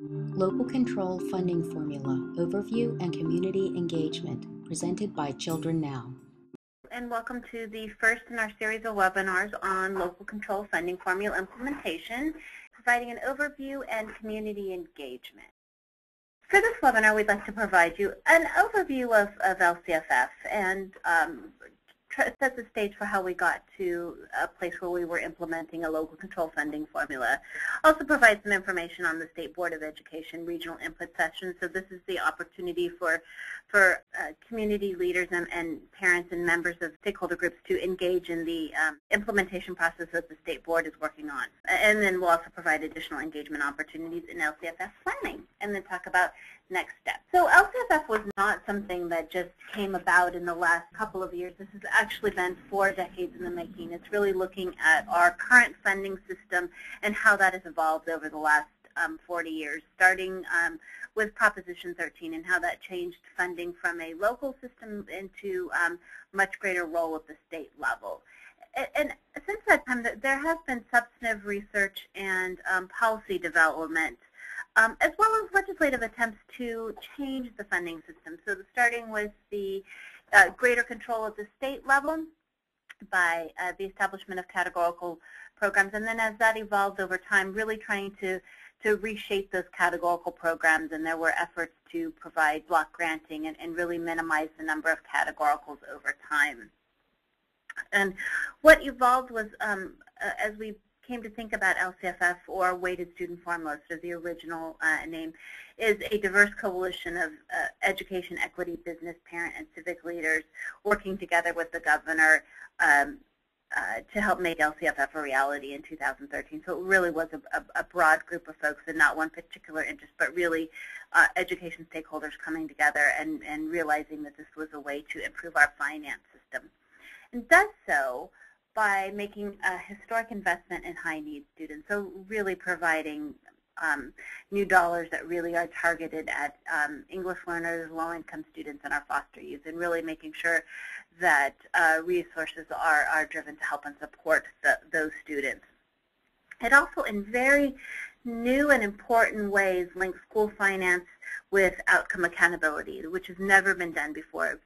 Local Control Funding Formula Overview and Community Engagement, presented by Children Now. And welcome to the first in our series of webinars on local control funding formula implementation, providing an overview and community engagement. For this webinar, we'd like to provide you an overview of LCFF and set the stage for how we got to a place where we were implementing a local control funding formula. Also provide some information on the State Board of Education regional input session. So this is the opportunity for community leaders and parents and members of stakeholder groups to engage in the implementation process that the State Board is working on. And then we'll also provide additional engagement opportunities in LCFF planning, and then talk about next steps. So LCFF was not something that just came about in the last couple of years. This has actually been 4 decades in the making. It's really looking at our current funding system and how that has evolved over the last 40 years, starting with Proposition 13 and how that changed funding from a local system into much greater role at the state level. And since that time, there has been substantive research and policy development, as well as legislative attempts to change the funding system. So starting with the greater control at the state level by the establishment of categorical programs, and then as that evolved over time, really trying to reshape those categorical programs, and there were efforts to provide block granting and really minimize the number of categoricals over time. And what evolved was, as we came to think about LCFF, or weighted student formulas, so the original name, is a diverse coalition of education, equity, business, parent, and civic leaders working together with the governor to help make LCFF a reality in 2013. So it really was a broad group of folks and not one particular interest, but really education stakeholders coming together and realizing that this was a way to improve our finance system. And does so by making a historic investment in high-need students, so really providing new dollars that really are targeted at English learners, low-income students, and our foster youth, and really making sure that resources are driven to help and support those students. It also, in very new and important ways, links school finance with outcome accountability, which has never been done before.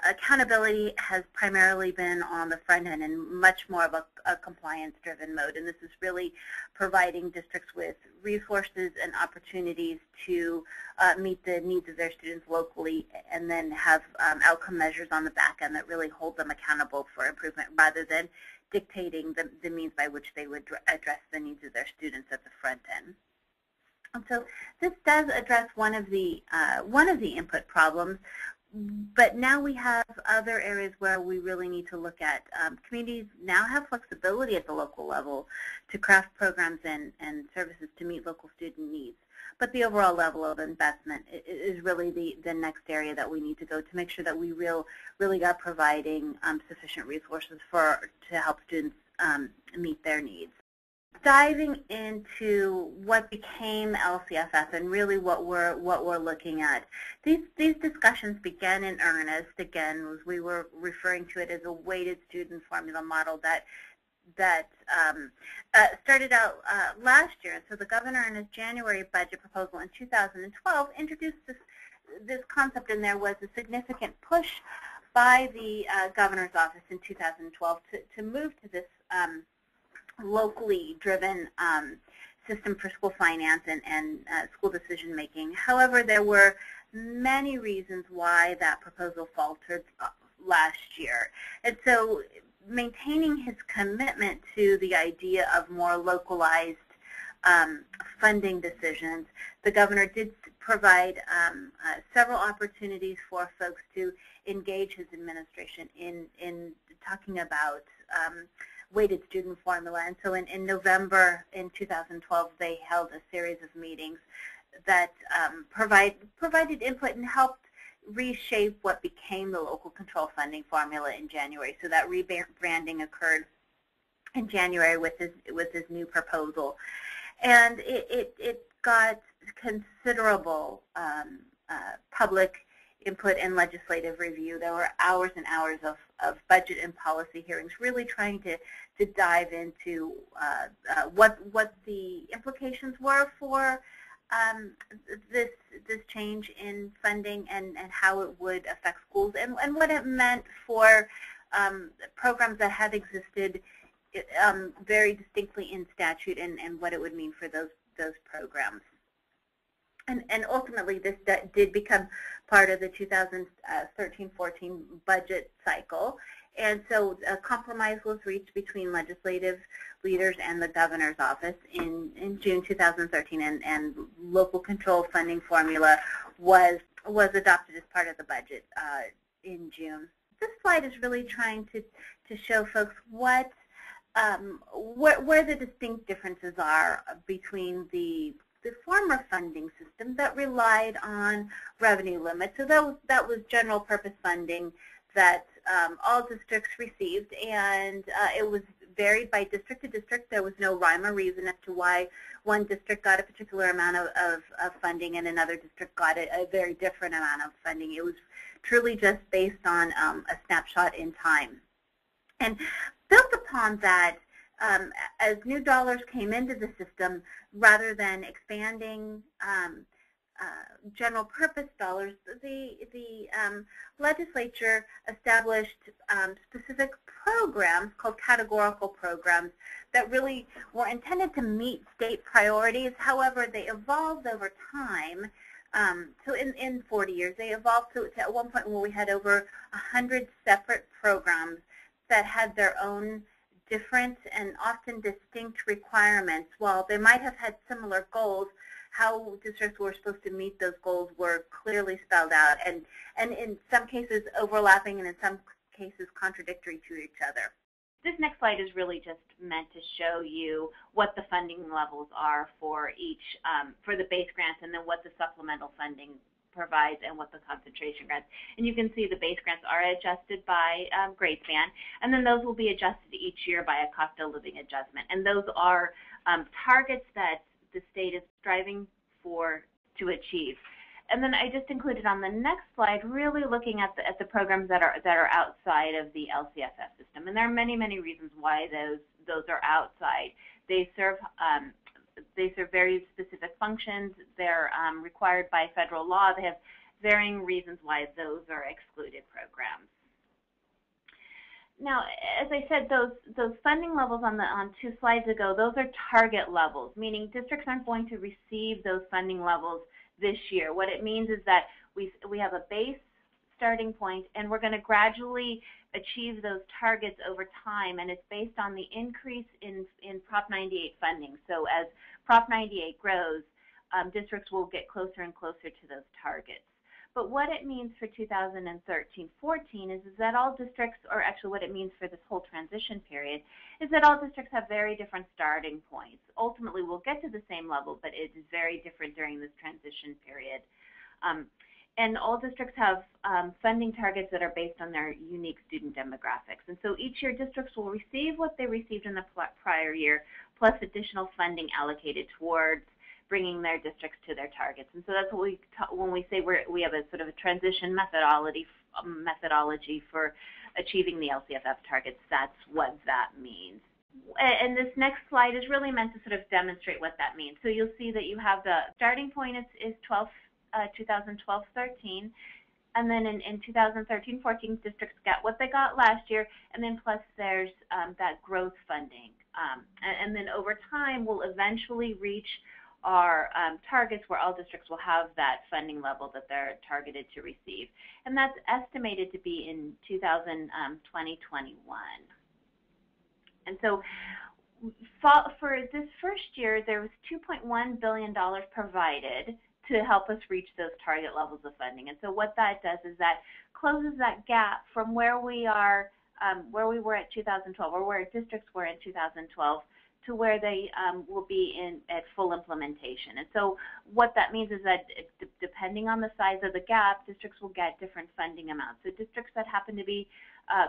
Accountability has primarily been on the front end and much more of a compliance-driven mode, and this is really providing districts with resources and opportunities to meet the needs of their students locally, and then have outcome measures on the back end that really hold them accountable for improvement rather than dictating the means by which they would address the needs of their students at the front end. And so this does address one of the input problems. But now we have other areas where we really need to look at. Communities now have flexibility at the local level to craft programs and services to meet local student needs. But the overall level of investment is really the next area that we need to go to make sure that we really are providing sufficient resources to help students meet their needs. Diving into what became LCFF and really what we're looking at. These discussions began in earnest, again, as we were referring to it as a weighted student formula model that started out last year. And so the governor in his January budget proposal in 2012 introduced this concept, and there was a significant push by the governor's office in 2012 to move to this locally driven system for school finance and school decision making. However, there were many reasons why that proposal faltered last year. And so maintaining his commitment to the idea of more localized funding decisions, the governor did provide several opportunities for folks to engage his administration in talking about weighted student formula. And so in November in 2012, they held a series of meetings that provided input and helped reshape what became the local control funding formula in January. So that rebranding occurred in January with his new proposal. And it got considerable public input and legislative review. There were hours and hours of budget and policy hearings, really trying to dive into what the implications were for this change in funding and how it would affect schools and what it meant for programs that have existed very distinctly in statute and what it would mean for those programs. And ultimately, this did become part of the 2013-14 budget cycle. And so a compromise was reached between legislative leaders and the governor's office in June 2013, and local control funding formula was adopted as part of the budget in June. This slide is really trying to show folks what where the distinct differences are between the former funding system that relied on revenue limits. So that was general purpose funding that all districts received, and it was varied by district to district. There was no rhyme or reason as to why one district got a particular amount of funding and another district got a very different amount of funding. It was truly just based on a snapshot in time. And built upon that, as new dollars came into the system, rather than expanding general purpose dollars, the legislature established specific programs called categorical programs that really were intended to meet state priorities. However, they evolved over time. So in 40 years, they evolved to at one point where we had over 100 separate programs that had their own different and often distinct requirements. While they might have had similar goals, how districts were supposed to meet those goals were clearly spelled out, and in some cases overlapping and in some cases contradictory to each other. This next slide is really just meant to show you what the funding levels are for each, for the base grants, and then what the supplemental funding provides and what the concentration grants. And you can see the base grants are adjusted by grade span, and then those will be adjusted each year by a cost of living adjustment. And those are targets that the state is striving for to achieve. And then I just included on the next slide, really looking at the programs that are outside of the LCFF system. And there are many, many reasons why those are outside. They serve very specific functions. They're required by federal law. They have varying reasons why those are excluded programs. Now, as I said, those funding levels on 2 slides ago, those are target levels, meaning districts aren't going to receive those funding levels this year. What it means is that we have a base starting point, and we're going to gradually achieve those targets over time, and it's based on the increase in Prop 98 funding. So as Prop 98 grows, districts will get closer and closer to those targets. But what it means for 2013-14 is that all districts, or actually what it means for this whole transition period, is that all districts have very different starting points. Ultimately, we'll get to the same level, but it is very different during this transition period. And all districts have funding targets that are based on their unique student demographics. And so each year, districts will receive what they received in the prior year, plus additional funding allocated towards bringing their districts to their targets. And so that's what when we say we have a sort of a transition methodology for achieving the LCFF targets, that's what that means. And this next slide is really meant to sort of demonstrate what that means. So you'll see that you have the starting point is 2012-13, and then in 2013-14, districts get what they got last year, and then plus there's that growth funding. And then over time, we'll eventually reach our targets where all districts will have that funding level that they're targeted to receive. And that's estimated to be in 2020-21. And so for this first year, there was $2.1 billion provided to help us reach those target levels of funding. And so what that does is that closes that gap from where we are, where we were at 2012, or where districts were in 2012, to where they will be at full implementation. And so what that means is that depending on the size of the gap, districts will get different funding amounts. So districts that happen to be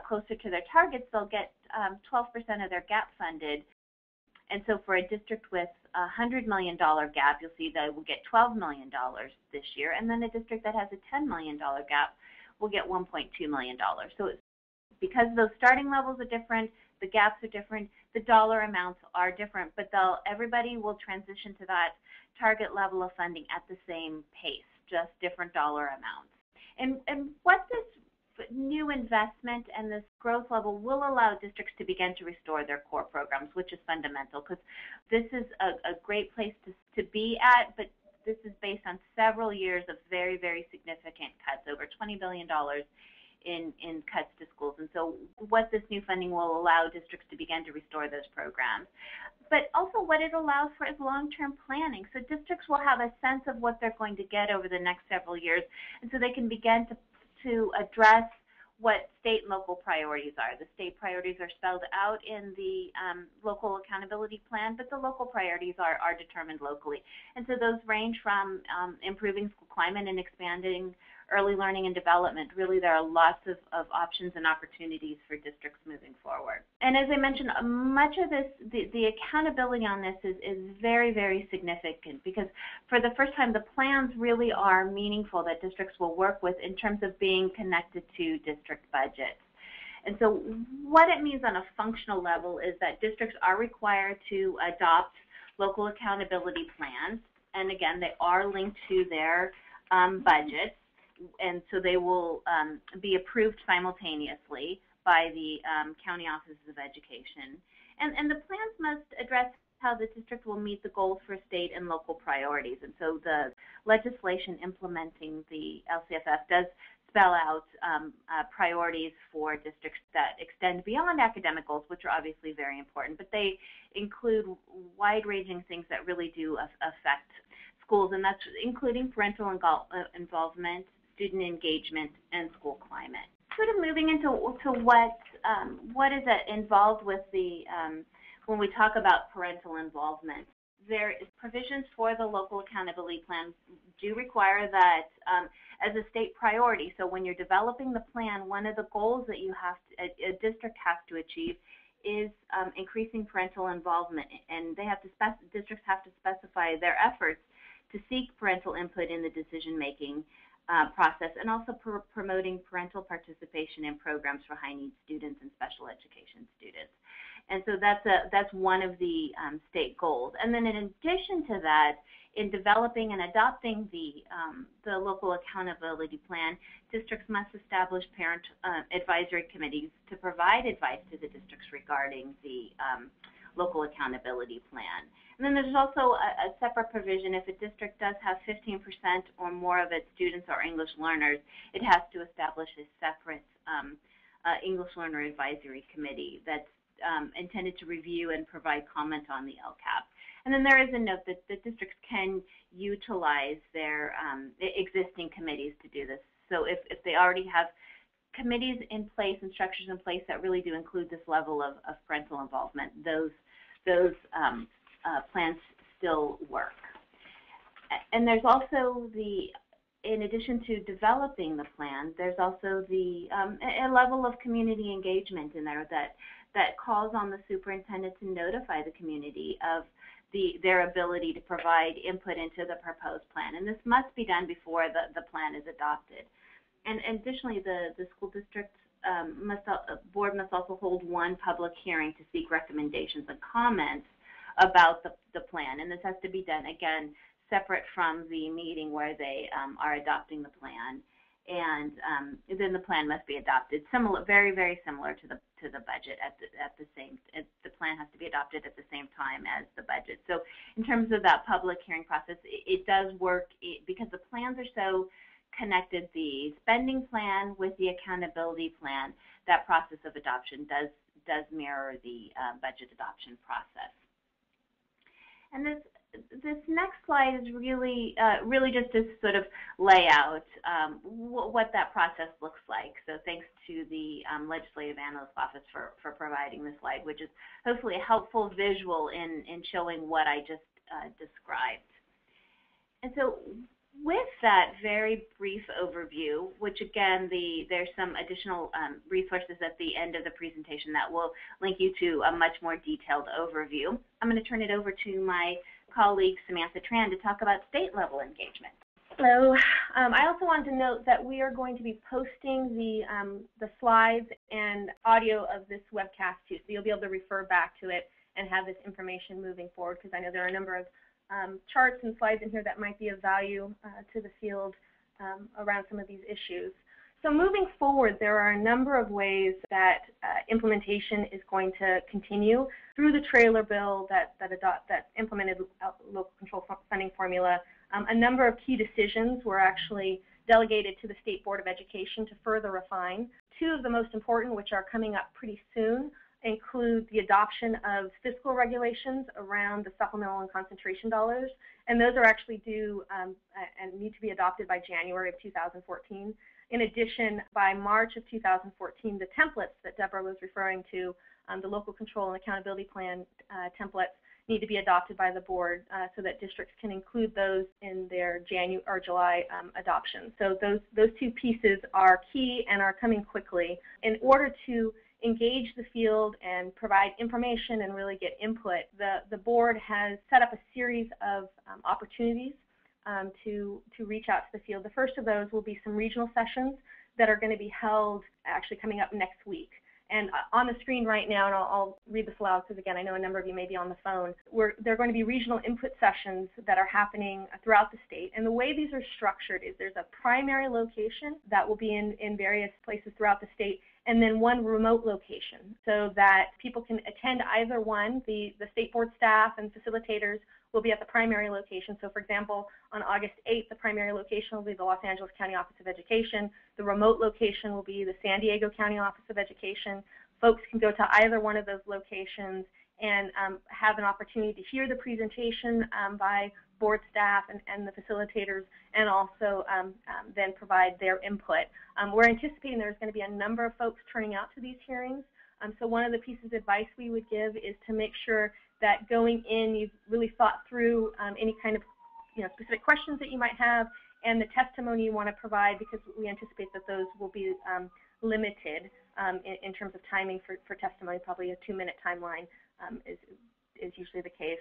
closer to their targets, they'll get 12% of their gap funded. And so for a district with a $100 million gap, you'll see that we'll get $12 million this year. And then a district that has a $10 million gap will get $1.2 million. So it's because those starting levels are different, the gaps are different, the dollar amounts are different, but everybody will transition to that target level of funding at the same pace, just different dollar amounts. And what this new investment and this growth level will allow districts to begin to restore their core programs, which is fundamental, because this is a great place to be at, but this is based on several years of very, very significant cuts, over $20 billion in cuts to schools. And so what this new funding will allow districts to begin to restore those programs. But also what it allows for is long-term planning. So districts will have a sense of what they're going to get over the next several years, and so they can begin to address what state and local priorities are. The state priorities are spelled out in the local accountability plan, but the local priorities are determined locally. And so those range from improving school climate and expanding early learning and development. Really, there are lots of options and opportunities for districts moving forward. And as I mentioned, much of this, the accountability on this is very, very significant, because for the first time, the plans really are meaningful that districts will work with in terms of being connected to district budgets. And so what it means on a functional level is that districts are required to adopt local accountability plans. And again, they are linked to their budgets. And so they will be approved simultaneously by the county offices of education. And the plans must address how the district will meet the goals for state and local priorities. And so the legislation implementing the LCFF does spell out priorities for districts that extend beyond academic goals, which are obviously very important, but they include wide-ranging things that really do affect schools, and that's including parental involvement, student engagement, and school climate. Sort of moving into what is involved with the when we talk about parental involvement. There is provisions for the local accountability plan do require that as a state priority. So when you're developing the plan, one of the goals that you have to, a district has to achieve is increasing parental involvement, and they have to districts have to specify their efforts to seek parental input in the decision-making process, and also promoting parental participation in programs for high-need students and special education students. And so that's one of the state goals. And then in addition to that, in developing and adopting the local accountability plan, districts must establish parent advisory committees to provide advice to the districts regarding the local accountability plan. And then there's also a separate provision. If a district does have 15% or more of its students are English learners, it has to establish a separate English Learner Advisory Committee that's intended to review and provide comment on the LCAP. And then there is a note that the districts can utilize their existing committees to do this. So if they already have committees in place and structures in place that really do include this level of parental involvement, those plans still work. And there's also in addition to developing the plan, there's also a level of community engagement in there that calls on the superintendent to notify the community of their ability to provide input into the proposed plan. And this must be done before the plan is adopted. And additionally, the school district board must also hold one public hearing to seek recommendations and comments about the plan. And this has to be done, again, separate from the meeting where they are adopting the plan. And then the plan must be adopted, very, very similar to the budget the plan has to be adopted at the same time as the budget. So in terms of that public hearing process, it does work because the plans are so connected. The spending plan with the accountability plan, that process of adoption does mirror the budget adoption process. And this next slide is really just to sort of lay out what that process looks like. So thanks to the Legislative Analyst Office for providing this slide, which is hopefully a helpful visual in showing what I just described. And so with that very brief overview, which again, there's some additional resources at the end of the presentation that will link you to a much more detailed overview, I'm going to turn it over to my colleague Samantha Tran to talk about state-level engagement. Hello. I also wanted to note that we are going to be posting the slides and audio of this webcast too, so you'll be able to refer back to it and have this information moving forward, because I know there are a number of charts and slides in here that might be of value to the field around some of these issues. So moving forward, there are a number of ways that implementation is going to continue through the trailer bill that implemented local control funding formula. A number of key decisions were actually delegated to the State Board of Education to further refine. Two of the most important, which are coming up pretty soon, include the adoption of fiscal regulations around the supplemental and concentration dollars, and those are actually due and need to be adopted by January of 2014. In addition, by March of 2014, the templates that Debra was referring to, the local control and accountability plan templates, need to be adopted by the board so that districts can include those in their January or July adoption. So those two pieces are key and are coming quickly. In order to engage the field and provide information and really get input, the board has set up a series of opportunities to reach out to the field. The first of those will be some regional sessions that are going to be held actually coming up next week. And on the screen right now, and I'll read this aloud because, again, I know a number of you may be on the phone, there are going to be regional input sessions that are happening throughout the state. And the way these are structured is there's a primary location that will be in various places throughout the state, and then one remote location so that people can attend either one. The state board staff and facilitators will be at the primary location. So, for example, on August 8th, the primary location will be the Los Angeles County Office of Education. The remote location will be the San Diego County Office of Education. Folks can go to either one of those locations and have an opportunity to hear the presentation by board staff and the facilitators, and also then provide their input. We're anticipating there's going to be a number of folks turning out to these hearings. So one of the pieces of advice we would give is to make sure that going in, you've really thought through any kind of specific questions that you might have and the testimony you want to provide, because we anticipate that those will be limited in terms of timing for testimony. Probably a 2-minute timeline is usually the case.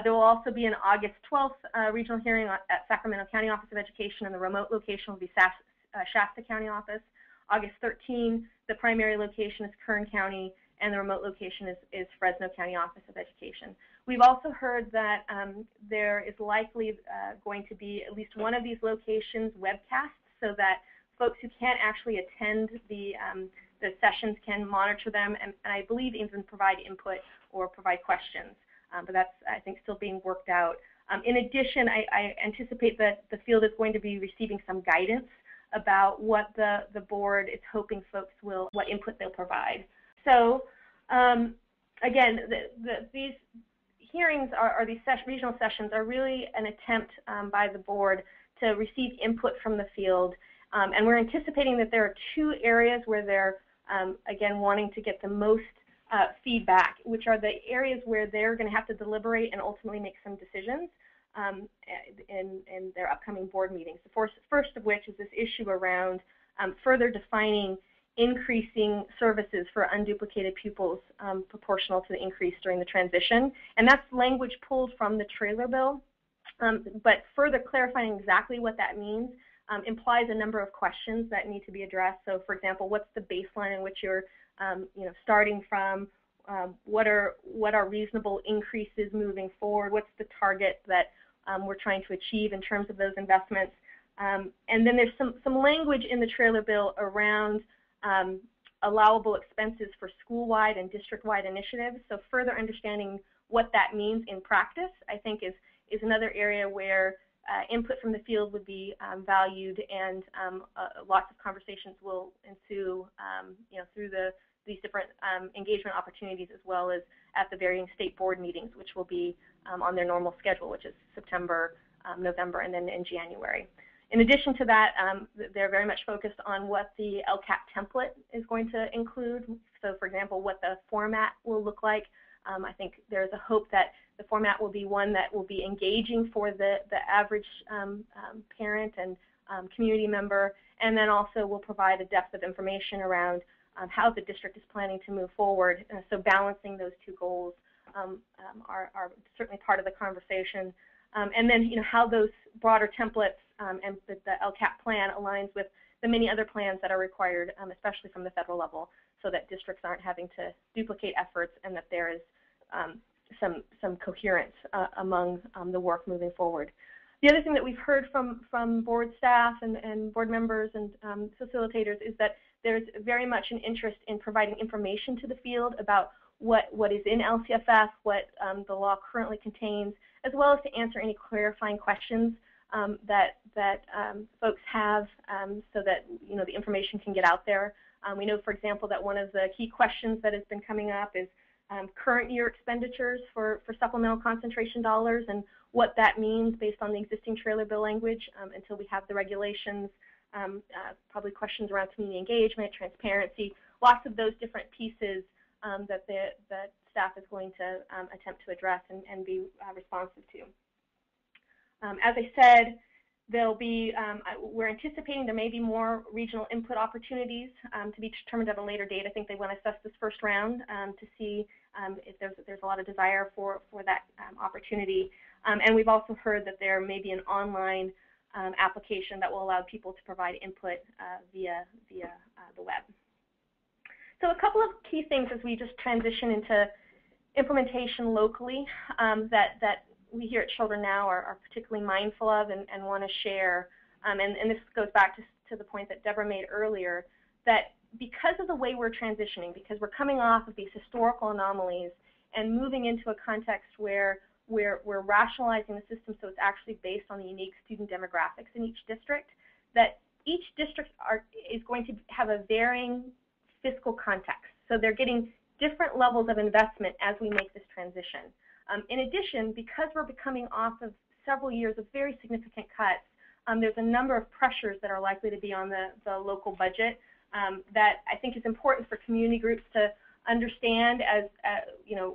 There will also be an August 12th regional hearing at Sacramento County Office of Education, and the remote location will be Shasta County Office. August 13th, the primary location is Kern County, and the remote location is Fresno County Office of Education. We've also heard that there is likely going to be at least one of these locations webcast, so that folks who can't actually attend the sessions can monitor them, and I believe even provide input or provide questions. But that's, I think, still being worked out. In addition, I anticipate that the field is going to be receiving some guidance about what the board is hoping folks will, what input they'll provide. So again, these hearings or these regional sessions are really an attempt by the board to receive input from the field. And we're anticipating that there are 2 areas where they're, again, wanting to get the most feedback, which are the areas where they're going to have to deliberate and ultimately make some decisions in their upcoming board meetings. The first of which is this issue around further defining increasing services for unduplicated pupils proportional to the increase during the transition. And that's language pulled from the trailer bill, but further clarifying exactly what that means implies a number of questions that need to be addressed. So, for example, what's the baseline in which you're starting from? What are reasonable increases moving forward? What's the target that we're trying to achieve in terms of those investments? And then there's some language in the trailer bill around allowable expenses for school-wide and district-wide initiatives. So further understanding what that means in practice, I think, is another area where input from the field would be valued, and lots of conversations will ensue, through these different engagement opportunities, as well as at the varying state board meetings, which will be on their normal schedule, which is September, November, and then in January. In addition to that, they're very much focused on what the LCAP template is going to include. So, for example, what the format will look like. I think there's a hope that the format will be one that will be engaging for the average parent and community member, and then also will provide a depth of information around how the district is planning to move forward. So balancing those 2 goals are certainly part of the conversation. And then, how those broader templates and the LCAP plan aligns with the many other plans that are required, especially from the federal level, so that districts aren't having to duplicate efforts, and that there is some coherence among the work moving forward. The other thing that we've heard from board staff and board members and facilitators is that there's very much an interest in providing information to the field about what is in LCFF, what the law currently contains, as well as to answer any clarifying questions that folks have, so that the information can get out there. We know, for example, that one of the key questions that has been coming up is current year expenditures for supplemental concentration dollars and what that means based on the existing trailer bill language until we have the regulations. Probably questions around community engagement, transparency, lots of those different pieces that staff is going to attempt to address and be responsive to. As I said, there'll be, we're anticipating there may be more regional input opportunities to be determined at a later date. I think they want to assess this first round to see if there's a lot of desire for that opportunity. And we've also heard that there may be an online application that will allow people to provide input via the web. So a couple of key things as we just transition into implementation locally that we here at Children Now are particularly mindful of and want to share. And this goes back to the point that Debra made earlier, that because of the way we're transitioning, because we're coming off of these historical anomalies and moving into a context where we're rationalizing the system so it's actually based on the unique student demographics in each district, that each district is going to have a varying fiscal context. So they're getting different levels of investment as we make this transition. In addition, because we're coming off of several years of very significant cuts, there's a number of pressures that are likely to be on the local budget that I think is important for community groups to understand as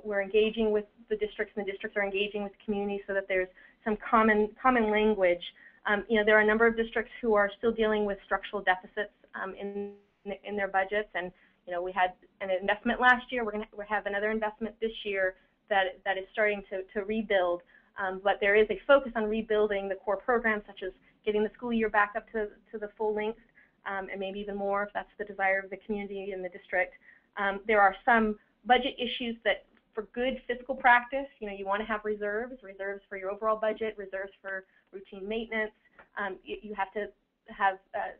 we're engaging with the districts and the districts are engaging with the community, so that there's some common language. There are a number of districts who are still dealing with structural deficits in their budgets, and we had an investment last year. We're going to have another investment this year that is starting to rebuild, but there is a focus on rebuilding the core programs, such as getting the school year back up to the full length, and maybe even more if that's the desire of the community and the district. There are some budget issues that, for good fiscal practice, you want to have reserves for your overall budget, reserves for routine maintenance. You have to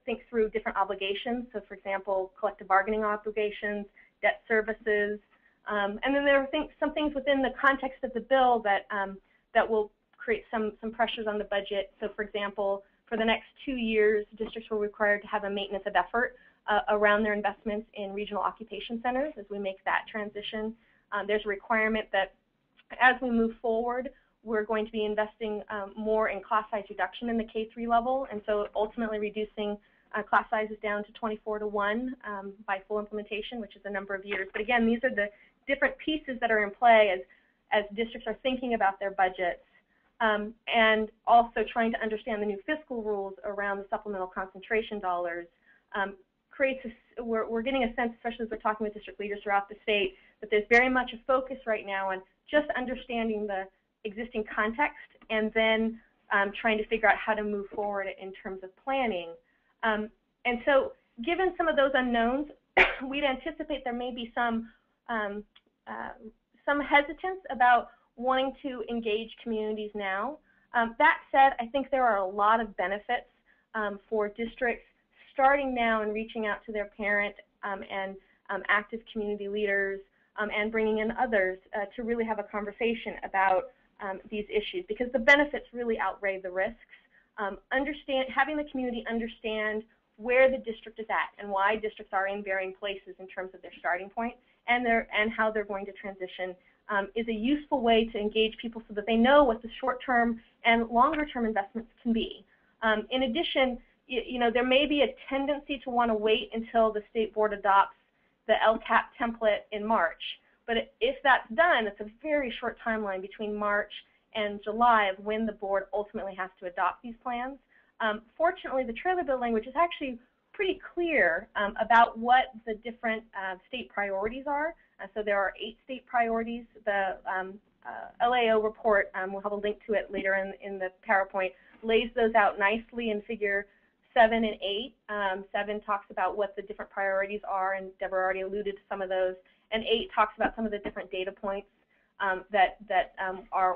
think through different obligations. So, for example, collective bargaining obligations, debt services, and then there are some things within the context of the bill that will create some pressures on the budget. So, for example, for the next 2 years, districts were required to have a maintenance of effort around their investments in regional occupation centers as we make that transition. There's a requirement that as we move forward, we're going to be investing more in class size reduction in the K-3 level, and so ultimately reducing class sizes down to 24:1 by full implementation, which is a number of years. But again, these are the different pieces that are in play as districts are thinking about their budgets, and also trying to understand the new fiscal rules around the supplemental concentration dollars. We're getting a sense, especially as we're talking with district leaders throughout the state, that there's very much a focus right now on just understanding the existing context and then trying to figure out how to move forward in terms of planning. And so given some of those unknowns, we'd anticipate there may be some hesitance about wanting to engage communities now. That said, I think there are a lot of benefits for districts starting now and reaching out to their parent and active community leaders and bringing in others to really have a conversation about these issues, because the benefits really outweigh the risks. Having the community understand where the district is at and why districts are in varying places in terms of their starting point and how they're going to transition is a useful way to engage people so that they know what the short-term and longer-term investments can be. In addition, there may be a tendency to want to wait until the state board adopts the LCAP template in March. But if that's done, it's a very short timeline between March and July of when the board ultimately has to adopt these plans. Fortunately, the trailer bill language is actually pretty clear about what the different state priorities are. So there are 8 state priorities. The LAO report, we'll have a link to it later in the PowerPoint, lays those out nicely in figure 7 and 8. 7 talks about what the different priorities are, and Debra already alluded to some of those. And 8 talks about some of the different data points.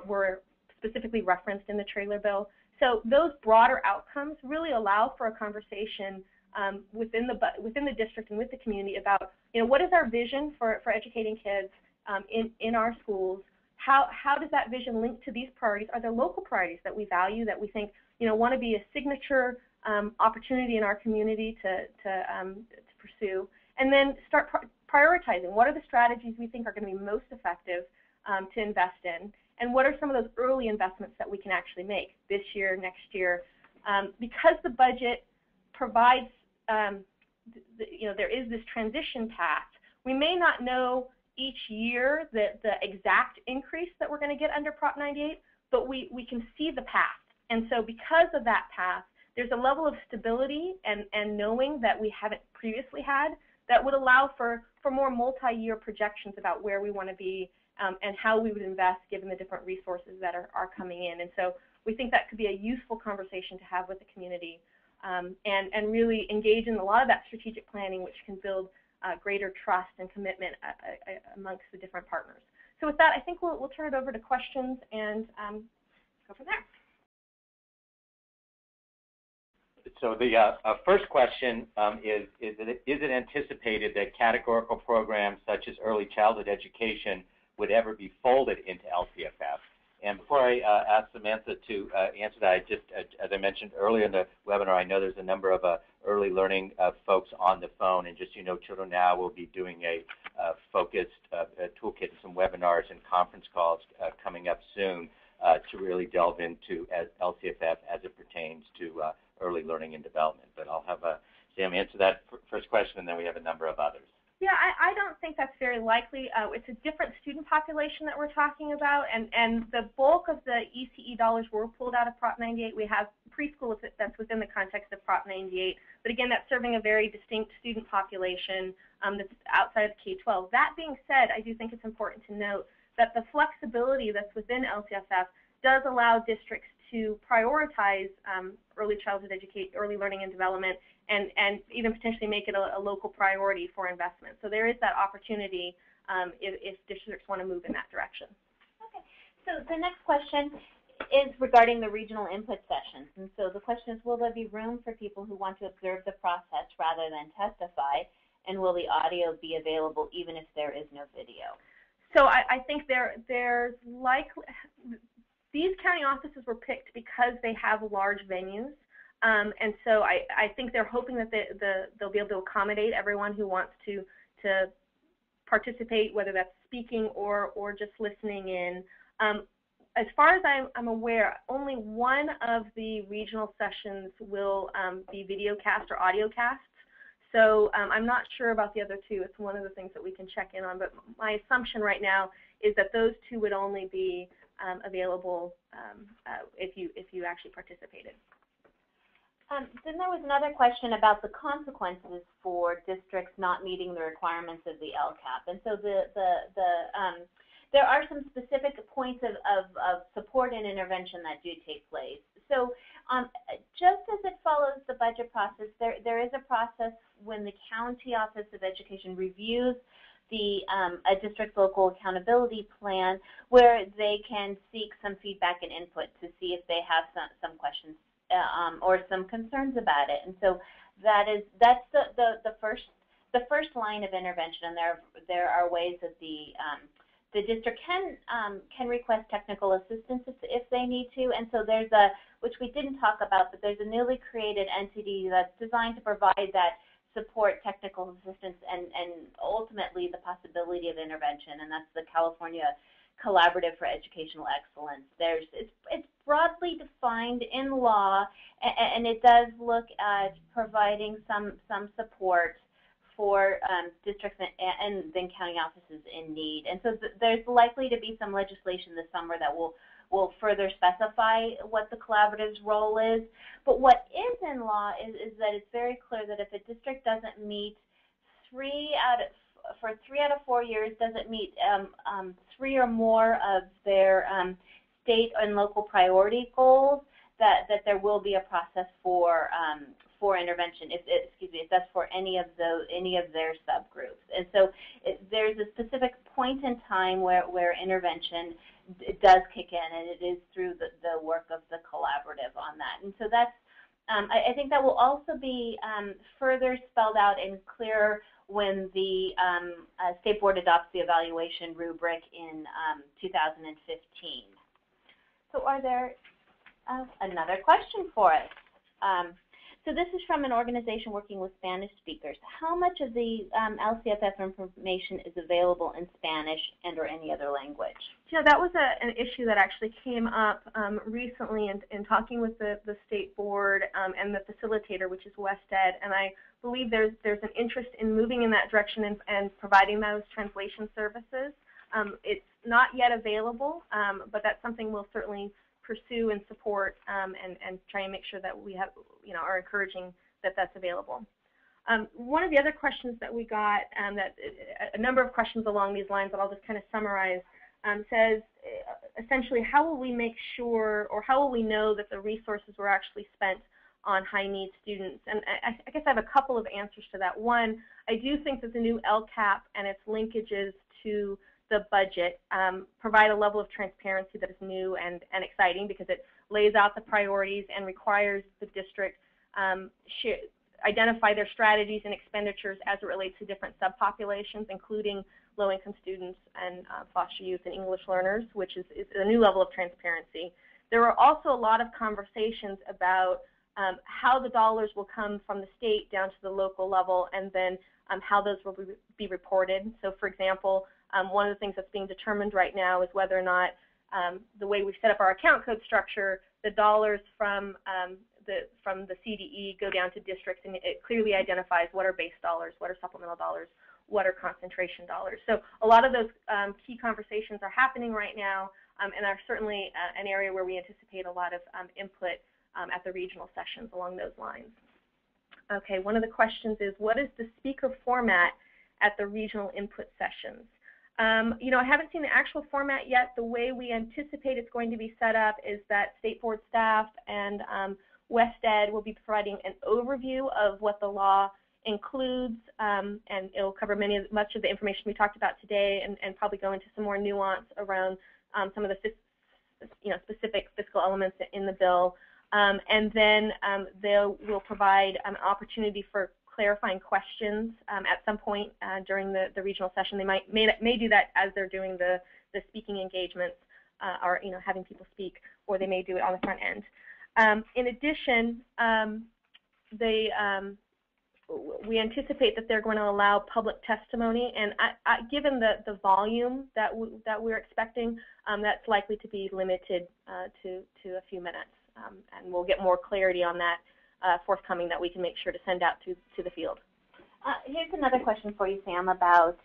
were specifically referenced in the trailer bill. So those broader outcomes really allow for a conversation within the district and with the community about, what is our vision for educating kids in our schools? How does that vision link to these priorities? Are there local priorities that we value, that we think want to be a signature opportunity in our community to pursue? And then start prioritizing. What are the strategies we think are going to be most effective to invest in? And what are some of those early investments that we can actually make this year, next year? Because the budget provides, there is this transition path, we may not know each year the exact increase that we're going to get under Prop 98, but we can see the path. And so because of that path, there's a level of stability and knowing that we haven't previously had that would allow for more multi-year projections about where we want to be and how we would invest given the different resources that are coming in. And so we think that could be a useful conversation to have with the community and really engage in a lot of that strategic planning, which can build greater trust and commitment amongst the different partners. So with that, I think we'll turn it over to questions and go from there. So the first question is it anticipated that categorical programs such as early childhood education would ever be folded into LCFF? And before I ask Samantha to answer that, as I mentioned earlier in the webinar, I know there's a number of early learning folks on the phone, and just Children Now will be doing a focused toolkit and some webinars and conference calls coming up soon to really delve into LCFF as it pertains to early learning and development. But I'll have Sam answer that first question, and then we have a number of others. Yeah, I don't think that's very likely. It's a different student population that we're talking about, and the bulk of the ECE dollars were pulled out of Prop 98. We have preschool that's within the context of Prop 98, but again, that's serving a very distinct student population that's outside of K-12. That being said, I do think it's important to note that the flexibility that's within LCFF does allow districts to prioritize early childhood education, early learning and development, and even potentially make it a local priority for investment. So there is that opportunity if districts want to move in that direction. Okay. So the next question is regarding the regional input sessions. And so the question is, will there be room for people who want to observe the process rather than testify? And will the audio be available even if there is no video? So I think there's likely, these county offices were picked because they have large venues. And so I think they're hoping that they'll be able to accommodate everyone who wants to participate, whether that's speaking or just listening in. As far as I'm aware, only one of the regional sessions will be video cast or audio cast. So I'm not sure about the other two. It's one of the things that we can check in on. But my assumption right now is that those two would only be available if you actually participated. Then there was another question about the consequences for districts not meeting the requirements of the LCAP. And so there are some specific points of support and intervention that do take place. So just as it follows the budget process, there is a process when the County Office of Education reviews a district local accountability plan where they can seek some feedback and input to see if they have some questions or some concerns about it. And so that's the first line of intervention, and there are ways that the district can request technical assistance if they need to. And so there's which we didn't talk about, but there's a newly created entity that's designed to provide that support, technical assistance, and ultimately the possibility of intervention, and that's the California Collaborative for Educational Excellence. It's broadly defined in law, and it does look at providing some support for districts and then county offices in need. And so there's likely to be some legislation this summer that will further specify what the collaborative's role is. But what is in law is that it's very clear that if a district doesn't meet 3 out of 4 years, doesn't meet 3 or more of their state and local priority goals, that there will be a process for for intervention, if that's for any of their subgroups. And so there's a specific point in time where intervention does kick in, and it is through the work of the collaborative on that. And so that's, I think that will also be further spelled out and clearer when the State Board adopts the evaluation rubric in 2015. So are there another question for us? So this is from an organization working with Spanish speakers. How much of the LCFF information is available in Spanish and or any other language? Yeah, that was an issue that actually came up recently in talking with the State Board and the facilitator, which is WestEd, and I believe there's an interest in moving in that direction and providing those translation services. It's not yet available, but that's something we'll certainly pursue and support and try and make sure that we have, are encouraging that that's available. One of the other questions that we got, a number of questions along these lines that I'll just kind of summarize, says essentially, how will we make sure, or how will we know that the resources were actually spent on high-need students? And I guess I have a couple of answers to that. One, I do think that the new LCAP and its linkages to the budget provide a level of transparency that is new and exciting, because it lays out the priorities and requires the district identify their strategies and expenditures as it relates to different subpopulations, including low-income students and foster youth and English learners, which is a new level of transparency. There are also a lot of conversations about how the dollars will come from the state down to the local level, and then how those will be reported. So, for example, one of the things that's being determined right now is whether or not the way we set up our account code structure, the dollars from the CDE go down to districts, and it clearly identifies what are base dollars, what are supplemental dollars, what are concentration dollars. So a lot of those key conversations are happening right now, and are certainly an area where we anticipate a lot of input at the regional sessions along those lines. Okay, one of the questions is, what is the speaker format at the regional input sessions? I haven't seen the actual format yet. The way we anticipate it's going to be set up is that State Board staff and WestEd will be providing an overview of what the law includes, and it'll cover much of the information we talked about today, and probably go into some more nuance around some of the specific fiscal elements in the bill. And then they will provide an opportunity for clarifying questions at some point during the regional session. They may do that as they're doing the speaking engagements, or having people speak, or they may do it on the front end. In addition, we anticipate that they're going to allow public testimony, and given the volume that we're expecting, that's likely to be limited to a few minutes, and we'll get more clarity on that forthcoming, that we can make sure to send out to the field. Here's another question for you, Sam, about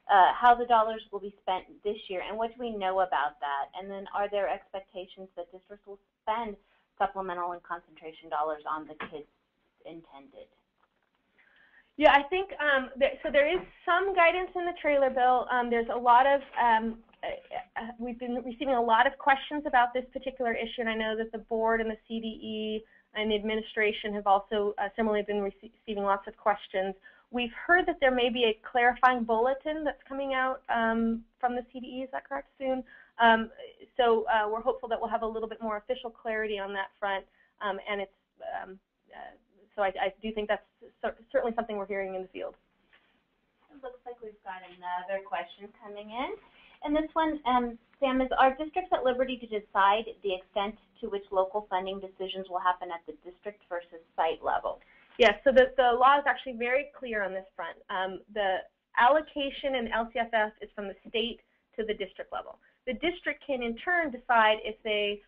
how the dollars will be spent this year, and what do we know about that? And then, are there expectations that districts will spend supplemental and concentration dollars on the kids intended? Yeah, I think so. There is some guidance in the trailer bill. There's a lot of we've been receiving a lot of questions about this particular issue, and I know that the board and the CDE and the administration have also similarly been receiving lots of questions. We've heard that there may be a clarifying bulletin that's coming out from the CDE, is that correct, soon? So we're hopeful that we'll have a little bit more official clarity on that front, and it's so I do think that's certainly something we're hearing in the field. It looks like we've got another question coming in. And this one, Sam, is, are districts at liberty to decide the extent to which local funding decisions will happen at the district versus site level? Yes, so the law is actually very clear on this front. The allocation in LCFF is from the state to the district level. The district can in turn decide if they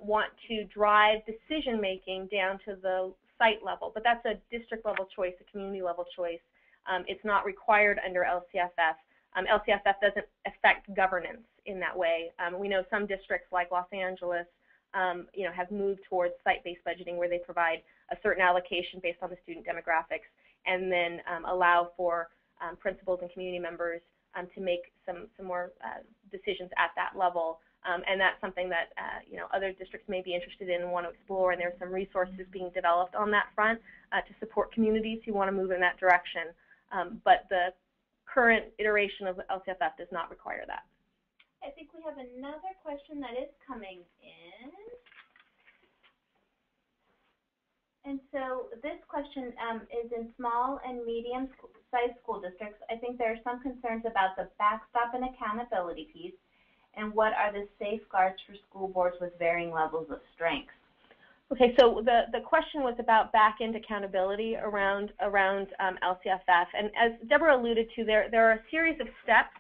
want to drive decision making down to the site level, but that's a district level choice, a community level choice. It's not required under LCFF. LCFF doesn't affect governance in that way. We know some districts like Los Angeles have moved towards site-based budgeting, where they provide a certain allocation based on the student demographics, and then allow for principals and community members to make some more decisions at that level And that's something that other districts may be interested in and want to explore, and there's some resources being developed on that front to support communities who want to move in that direction. But the current iteration of LCFF does not require that. I think we have another question that is coming in. And so this question is in small and medium-sized school districts. I think there are some concerns about the backstop and accountability piece, and what are the safeguards for school boards with varying levels of strength? Okay, so the question was about back-end accountability around LCFF, and as Deborah alluded to, there are a series of steps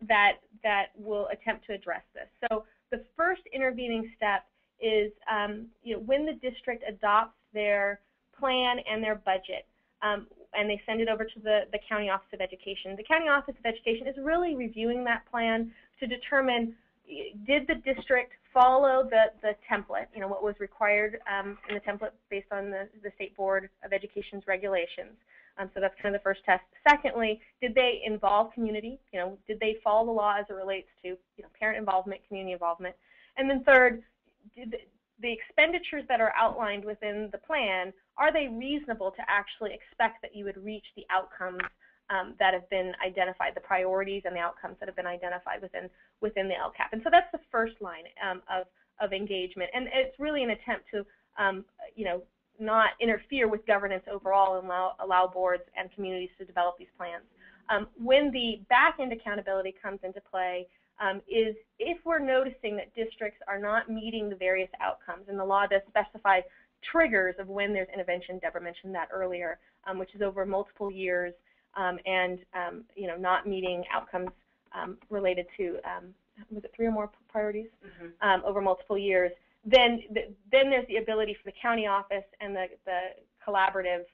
that will attempt to address this. So the first intervening step is when the district adopts their plan and their budget, and they send it over to the County Office of Education. The County Office of Education is really reviewing that plan to determine, did the district follow the template, what was required in the template based on the State Board of Education's regulations. So that's kind of the first test. Secondly, did they involve community? Did they follow the law as it relates to parent involvement, community involvement? And then third, did the expenditures that are outlined within the plan, are they reasonable to actually expect that you would reach the outcomes that have been identified, the priorities and the outcomes that have been identified within the LCAP? And so that's the first line of engagement, and it's really an attempt to not interfere with governance overall and allow boards and communities to develop these plans. When the back-end accountability comes into play, is if we're noticing that districts are not meeting the various outcomes, and the law does specify triggers of when there's intervention. Deborah mentioned that earlier, which is over multiple years, and not meeting outcomes related to was it 3 or more priorities over multiple years. Then there's the ability for the county office and the collaborative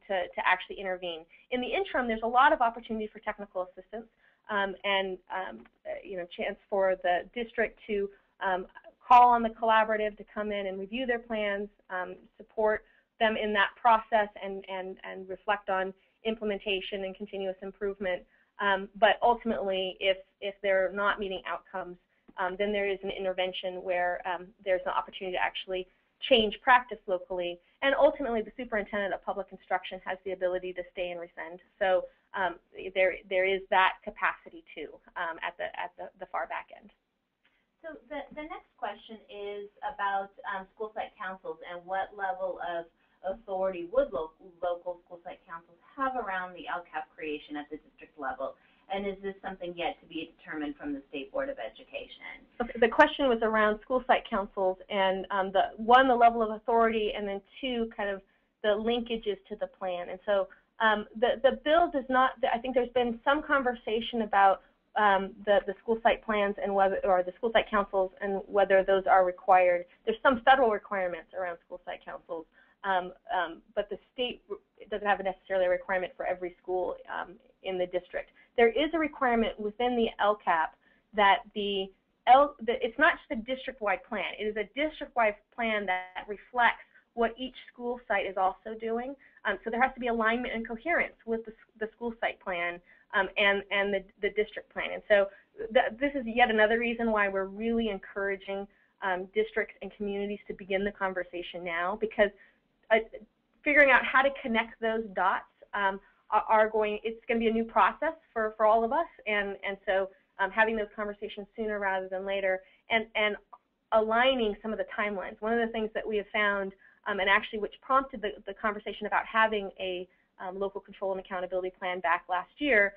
to actually intervene. In the interim, there's a lot of opportunity for technical assistance. And chance for the district to call on the collaborative to come in and review their plans, support them in that process, and reflect on implementation and continuous improvement. But ultimately, if they're not meeting outcomes, then there is an intervention where there's an opportunity to actually change practice locally. And ultimately, the superintendent of public instruction has the ability to stay and rescind. So there is that capacity too at the far back end. So the next question is about school site councils and what level of authority would local school site councils have around the LCAP creation at the district level, and is this something yet to be determined from the State Board of Education? Okay, the question was around school site councils and the level of authority, and then 2, kind of the linkages to the plan. And so the bill does not, I think there's been some conversation about the school site plans and whether, or the school site councils, and whether those are required. There's some federal requirements around school site councils, but the state doesn't have necessarily a requirement for every school in the district. There is a requirement within the LCAP that it's not just a district-wide plan. It is a district-wide plan that reflects what each school site is also doing. So there has to be alignment and coherence with the school site plan and the district plan. And so this is yet another reason why we're really encouraging districts and communities to begin the conversation now, because figuring out how to connect those dots it's going to be a new process for all of us, and so having those conversations sooner rather than later, and aligning some of the timelines. One of the things that we have found, and actually which prompted the conversation about having a local control and accountability plan back last year,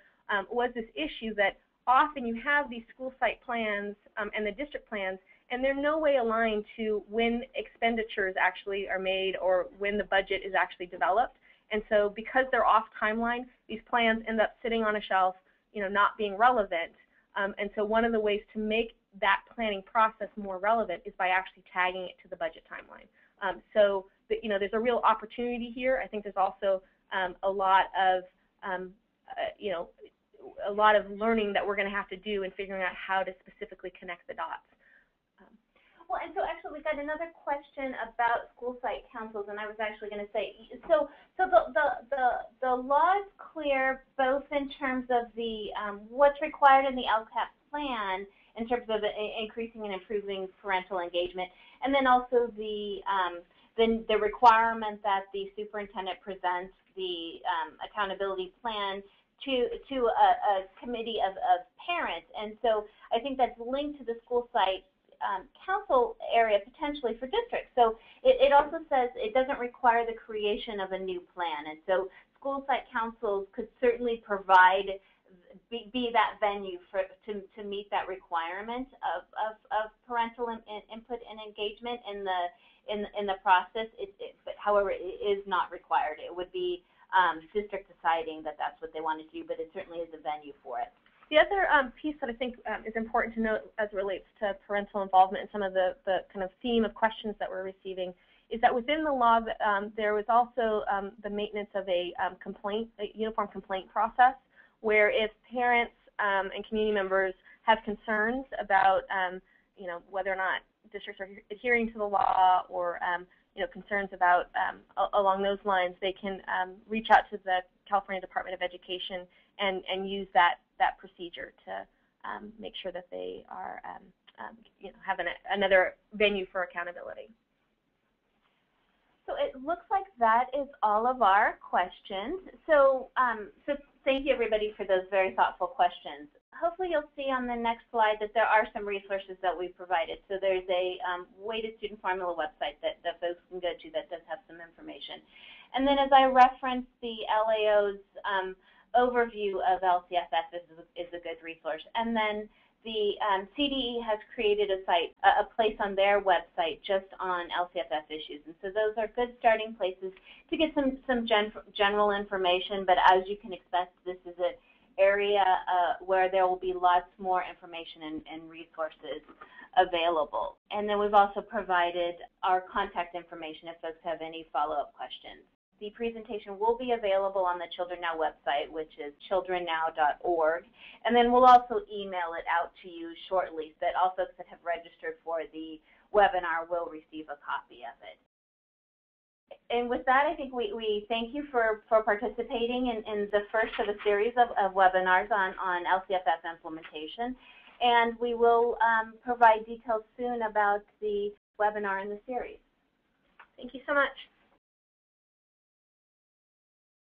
was this issue that often you have these school site plans and the district plans, and they're no way aligned to when expenditures actually are made or when the budget is actually developed. And so because they're off timeline, these plans end up sitting on a shelf, not being relevant. And so one of the ways to make that planning process more relevant is by actually tagging it to the budget timeline. So there's a real opportunity here. I think there's also a lot of learning that we're going to have to do in figuring out how to specifically connect the dots. Well, and so actually we got another question about school site councils, and I was actually going to say, so the law is clear both in terms of the what's required in the LCAP plan in terms of increasing and improving parental engagement. And then also the requirement that the superintendent presents the accountability plan to a committee of parents. And so I think that's linked to the school site council area potentially for districts. So it also says it doesn't require the creation of a new plan. And so school site councils could certainly provide, be that venue to meet that requirement of parental input and engagement in the process. But however, it is not required. It would be district deciding that that's what they want to do, but it certainly is a venue for it. The other piece that I think is important to note as it relates to parental involvement and some of the kind of theme of questions that we're receiving is that within the law there was also the maintenance of a uniform complaint process, where if parents and community members have concerns about whether or not districts are adhering to the law, or concerns about along those lines, they can reach out to the California Department of Education and use that procedure to make sure that they are have another venue for accountability. So it looks like that is all of our questions. So thank you everybody for those very thoughtful questions. Hopefully you'll see on the next slide that there are some resources that we've provided. So there's a weighted student formula website that folks can go to that does have some information. And then as I referenced, the LAO's overview of LCFF is a good resource. And then the CDE has created a place on their website just on LCFF issues. And so those are good starting places to get some general information. But as you can expect, this is an area where there will be lots more information and resources available. And then we've also provided our contact information if folks have any follow-up questions. The presentation will be available on the Children Now website, which is childrennow.org. And then we'll also email it out to you shortly, so that all folks that have registered for the webinar will receive a copy of it. And with that, I think we thank you for participating in the first of a series of webinars on LCFF implementation. And we will provide details soon about the webinar in the series. Thank you so much.